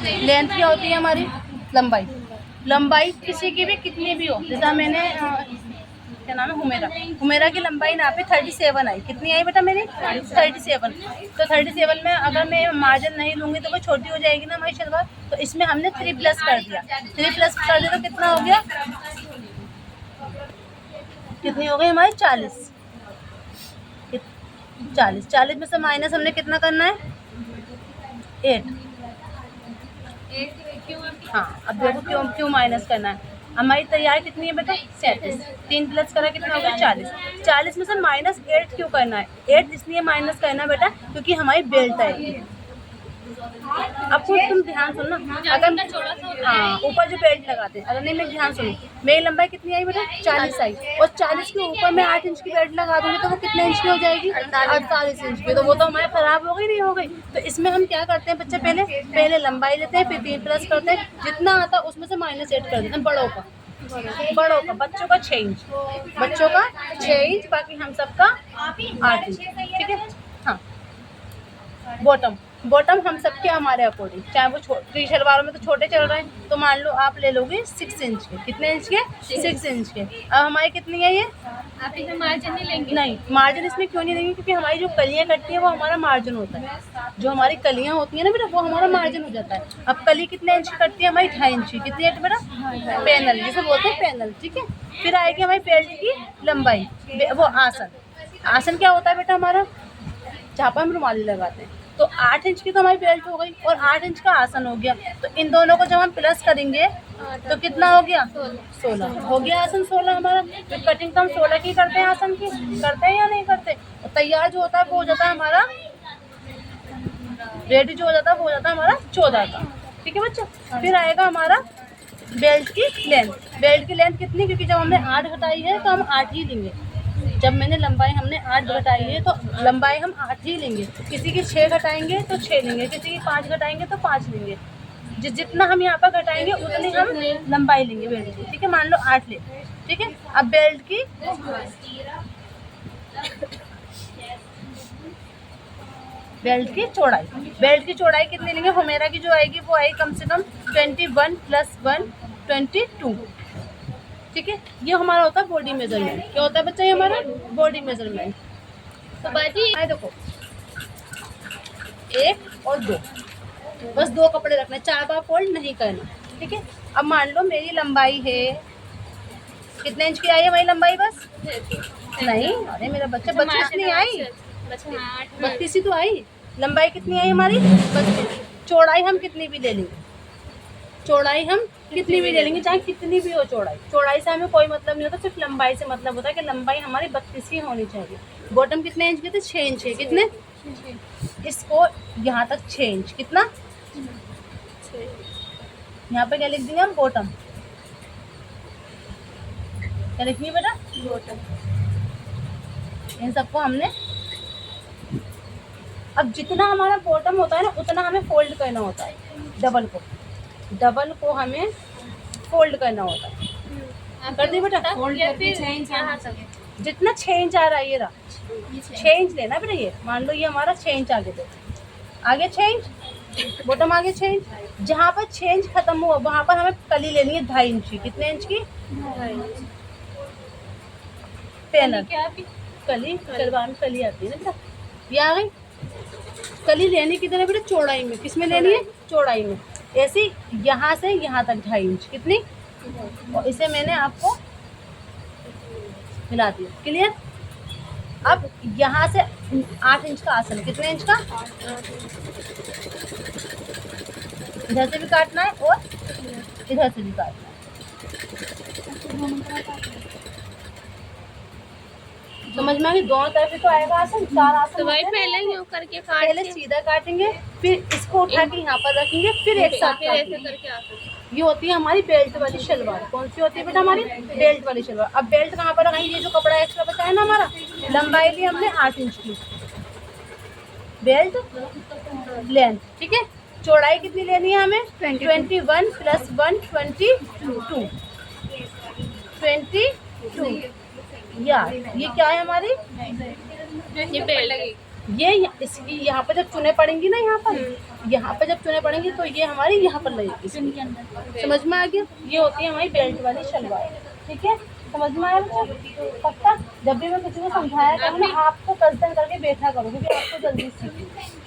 Length क्या होती है हमारी? लंबाई। लंबाई किसी की भी कितनी भी हो, जैसा मैंने क्या नाम है, हुमेरा की लंबाई नापी 37 आई। कितनी आई बेटा मेरी? 37। तो 37 में अगर मैं मार्जिन नहीं लूँगी तो वो छोटी हो जाएगी ना हमारी शलवार। तो इसमें हमने 3 प्लस कर दिया। 3 प्लस कर दिया तो कितना हो गया? कितनी हो गई हमारी? 40। 40 में से माइनस हमने कितना करना है? 8। हाँ, अब देखो क्यों क्यों माइनस करना है। हमारी तैयार कितनी है बेटा? 37। 3 प्लस करा कितना हो गया? 40। 40 में से माइनस 8 क्यों करना है? 8 इसलिए माइनस करना है बेटा क्योंकि हमारी बेल्ट आएगी। अब तुम ध्यान सुनो ना, अगर हाँ ऊपर जो बेल्ट लगाते हैं, अगर नहीं मैं ध्यान सुनो, मेरी लंबाई कितनी आई बेटा? 40 आई, और 40 के ऊपर मैं 8 इंच की बेल्ट लगा दूंगी तो वो कितने इंच की हो जाएगी? 48 इंच की। तो वो तो हमारे खराब हो गई, नहीं हो गई। तो इसमें हम क्या करते हैं बच्चे, पहले लंबाई लेते हैं, फिर 3 प्लस करते हैं, जितना आता है उसमें से -8 कर देते हैं। बड़ों का बच्चों का 6 इंच, बाकी हम सबका 8 इंच। ठीक है। हाँ, बॉटम हम सबके हमारे अकॉर्डिंग, चाहे वो छोटी शलवारों में तो छोटे चल रहे हैं, तो मान लो आप ले लोगे 6 इंच के। कितने इंच के? 6 इंच के। अब हमारी कितनी है ये? आप इसमें मार्जिन नहीं लेंगे? नहीं, मार्जिन इसमें क्यों नहीं देंगे? क्योंकि हमारी जो कलियाँ कटती है वो हमारा मार्जिन होता है। जो हमारी कलियाँ होती है ना बेटा, वो हमारा मार्जिन हो जाता है। अब कली कितने इंच की कटती है हमारी? 2.5 इंच की। कितनी है बेटा? पैनल जिसे बोलते हैं, पैनल। ठीक है। फिर आएगी हमारी बेल्ट की लंबाई, वो आसन क्या होता है बेटा हमारा? जहाँ पर हम रुमाली लगाते हैं। तो 8 इंच की तो हमारी बेल्ट हो गई और 8 इंच का आसन हो गया। तो इन दोनों को जब हम प्लस करेंगे तो कितना हो गया? 16 हो गया आसन। 16 हमारा। तो कटिंग तो हम 16 की करते हैं, आसन की करते हैं या नहीं करते? और तैयार जो होता है वो हो जाता है हमारा, रेडी जो हो जाता है वो हो जाता है हमारा 14 का। ठीक है बच्चों। फिर आएगा हमारा बेल्ट की लेंथ। बेल्ट की लेंथ कितनी? क्योंकि जब हमने 8 घटाई है तो हम 8 ही लेंगे। जब मैंने लंबाई हमने 8 घटाई है तो लंबाई हम 8 ही लेंगे। किसी की 6 घटाएंगे तो 6 लेंगे, किसी की 5 घटाएंगे तो 5 लेंगे। जितना हम यहाँ पर घटाएंगे उतनी हम लंबाई लेंगे बेल्ट की। ठीक है। मान लो 8 ले। ठीक है। अब बेल्ट की चौड़ाई कितनी लेंगे? हुमेरा की जो आएगी वो आएगी कम से कम 21 + 1 22। ठीक है। ये हमारा होता है बॉडी मेजरमेंट। क्या होता है बच्चा? ये हमारा बॉडी मेजरमेंट। तो बाजी देखो 1 और 2, बस 2 कपड़े रखने, 4 बार फोल्ड नहीं करना। ठीक है। अब मान लो मेरी लंबाई है, कितने इंच की आई है मेरी लंबाई? बस नहीं, अरे मेरा बच्चा 32 नहीं आई, 32 ही तो आई। लंबाई कितनी आई हमारी? 32। चौड़ाई हम कितनी भी ले लेंगे, चाहे कितनी भी हो चौड़ाई से हमें कोई मतलब नहीं होता, सिर्फ लंबाई से मतलब होता है कि लंबाई हमारी 32 ही होनी चाहिए। बॉटम कितने इंच के थे? 6 इंच के। कितने? इसको यहाँ तक 6 इंच। कितना? यहाँ पे क्या लिख देंगे हम? बॉटम। क्या लिखनी है बेटा? बॉटम। इन सबको हमने, अब जितना हमारा बॉटम होता है ना उतना हमें फोल्ड करना होता है। डबल को हमें फोल्ड करना होता है। कर दी बेटा? जितना 6 इंच आ रहा है, ये रहा 6 इंच लेना बेटा। ये मान लो ये हमारा 6 इंच आगे दे, आगे 6 इंच, बॉटम आगे 6 इंच। जहाँ पर 6 इंच खत्म हुआ वहाँ पर हमें कली लेनी है 2.5 इंच की। कितने इंच की? 2.5 इंच। कली शलवार में कली आती है ना बेटा, ये आ गई। कली लेनी कितने बेटा? चौड़ाई में। किस में लेनी है? चौड़ाई में। ऐसे यहाँ से यहाँ तक 2.5 इंच। कितनी? और इसे मैंने आपको मिला दिया। क्लियर? अब यहाँ से 8 इंच का आसन। कितने इंच का? इधर से भी काटना है और इधर से भी काटना है। समझ में आ गई? दोनों तरफ ही तो आएगा आसन। 4 आसन। तो भाई पहले यूं करके पहले सीधा काटेंगे, फिर इसको उठा के यहाँ पर रखेंगे, फिर एक साथ ऐसे करके आसन। ये होती है हमारी बेल्ट वाली शलवार। कौन सी होती है बेटा? हमारी बेल्ट वाली शलवार। अब बेल्ट कहाँ पर लगाएंगे? ये जो कपड़ा एक्स्ट्रा बचा है ना हमारा, लंबाई ली हमने 8 इंच की, बेल्ट लेंथ। ठीक है। चौड़ाई कितनी लेनी है हमें? 21 + 1 22। 22 यार, ये क्या है हमारी? ये बेल्ट लगेगी। ये इसकी यहाँ पे जब चुने पड़ेंगी ना, यहाँ पे जब चुने पड़ेंगी तो ये हमारी यहाँ पर लगेगी इनके अंदर। समझ में आ गया। ये होती है हमारी बेल्ट वाली शलवार, ठीक है, समझ में आया बच्चा। पक्का जब भी मैं किसी को समझाया करूँ ना, आपको कसदन करके बैठा करो क्योंकि आपको जल्दी सीखना है।